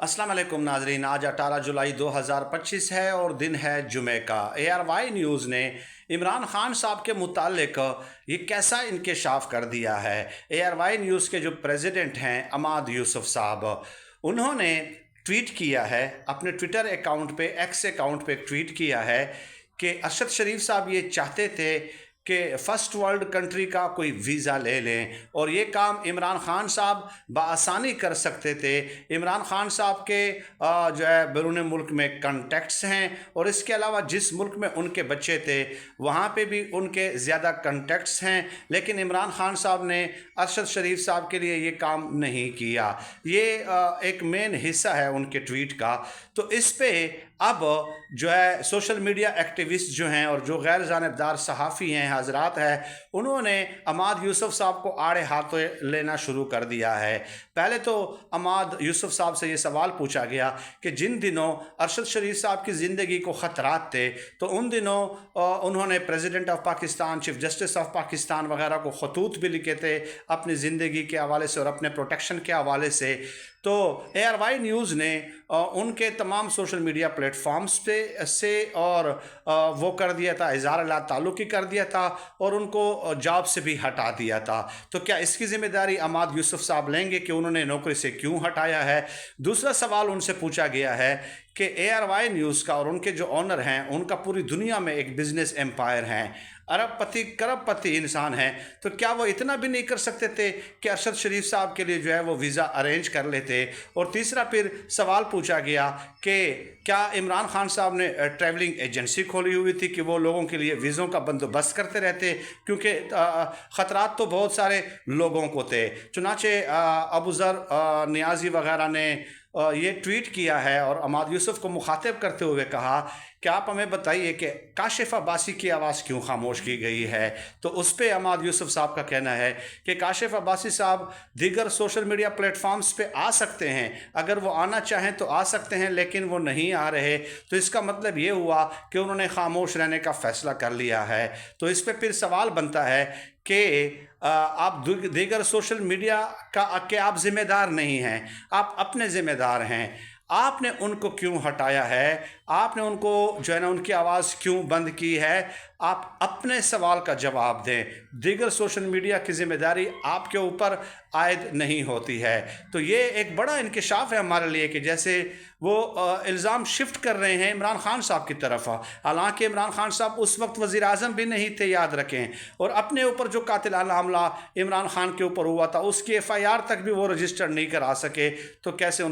अस्सलाम वालेकुम नाजरीन। आज 18 जुलाई 2025 है और दिन है जुमे का। ARY न्यूज़ ने इमरान खान साहब के मुतालिक ये कैसा इंकशाफ कर दिया है। ARY न्यूज़ के जो प्रेसिडेंट हैं अमाद यूसुफ साहब, उन्होंने ट्वीट किया है अपने ट्विटर अकाउंट पे, एक्स अकाउंट पे ट्वीट किया है कि अरशद शरीफ साहब ये चाहते थे कि फ़र्स्ट वर्ल्ड कंट्री का कोई वीज़ा ले लें और ये काम इमरान खान साहब बआसानी कर सकते थे। इमरान खान साहब के जो है बैरून मुल्क में कॉन्टैक्ट्स हैं और इसके अलावा जिस मुल्क में उनके बच्चे थे वहाँ पे भी उनके ज़्यादा कॉन्टैक्ट्स हैं, लेकिन इमरान खान साहब ने अरशद शरीफ साहब के लिए ये काम नहीं किया। ये एक मेन हिस्सा है उनके ट्वीट का। तो इस पे अब जो है सोशल मीडिया एक्टिविस्ट जो हैं और जो गैर जानिबदार सहाफ़ी हैं हजरात है, उन्होंने अमाद यूसुफ साहब को आड़े हाथों लेना शुरू कर दिया है। पहले तो अमाद यूसुफ साहब से ये सवाल पूछा गया कि जिन दिनों अरशद शरीफ साहब की ज़िंदगी को ख़तरात थे तो उन दिनों उन्होंने president of Pakistan, chief justice of Pakistan वगैरह को खतूत भी लिखे थे अपनी ज़िंदगी के हवाले से और अपने प्रोटेक्शन के हवाले से। तो ARY न्यूज़ ने उनके तमाम सोशल मीडिया प्लेटफॉर्म्स पे से और वो कर दिया था, इज़हार ला ताल्लुक़ी कर दिया था और उनको जॉब से भी हटा दिया था। तो क्या इसकी ज़िम्मेदारी अमाद यूसुफ साहब लेंगे कि उन्होंने नौकरी से क्यों हटाया है? दूसरा सवाल उनसे पूछा गया है कि ARY न्यूज़ का और उनके जो ऑनर हैं उनका पूरी दुनिया में एक बिज़नेस एम्पायर हैं, अरबपति करोड़पति इंसान हैं, तो क्या वो इतना भी नहीं कर सकते थे कि अरशद शरीफ साहब के लिए जो है वो वीज़ा अरेंज कर लेते? और तीसरा फिर सवाल पूछा गया कि क्या इमरान खान साहब ने ट्रैवलिंग एजेंसी खोली हुई थी कि वो लोगों के लिए वीज़ों का बंदोबस्त करते रहते, क्योंकि ख़तरात तो बहुत सारे लोगों को थे। चुनाचे अबू ज़र नियाज़ी वगैरह ने ये ट्वीट किया है और अमाद यूसुफ को मुखातिब करते हुए कहा कि आप हमें बताइए कि काशिफ अब्बासी की आवाज़ क्यों खामोश की गई है। तो उस पर अमाद यूसुफ साहब का कहना है कि काशिफ अब्बासी साहब दीगर सोशल मीडिया प्लेटफॉर्म्स पे आ सकते हैं, अगर वो आना चाहें तो आ सकते हैं, लेकिन वो नहीं आ रहे, तो इसका मतलब ये हुआ कि उन्होंने खामोश रहने का फ़ैसला कर लिया है। तो इस पर फिर सवाल बनता है कि आप दीगर सोशल मीडिया का कि आप ज़िम्मेदार नहीं हैं, आप अपने ज़िम्मेदार हैं। आपने उनको क्यों हटाया है? आपने उनको जो है ना उनकी आवाज़ क्यों बंद की है? आप अपने सवाल का जवाब दें। दीगर सोशल मीडिया की ज़िम्मेदारी आपके ऊपर आयद नहीं होती है। तो ये एक बड़ा इंकशाफ है हमारे लिए कि जैसे वो इल्ज़ाम शिफ्ट कर रहे हैं इमरान खान साहब की तरफ, हालांकि इमरान खान साहब उस वक्त वज़ीर आज़म भी नहीं थे, याद रखें, और अपने ऊपर जो कातिलाना हमला इमरान खान के ऊपर हुआ था उसकी FIR तक भी वो रजिस्टर नहीं करा सके। तो कैसे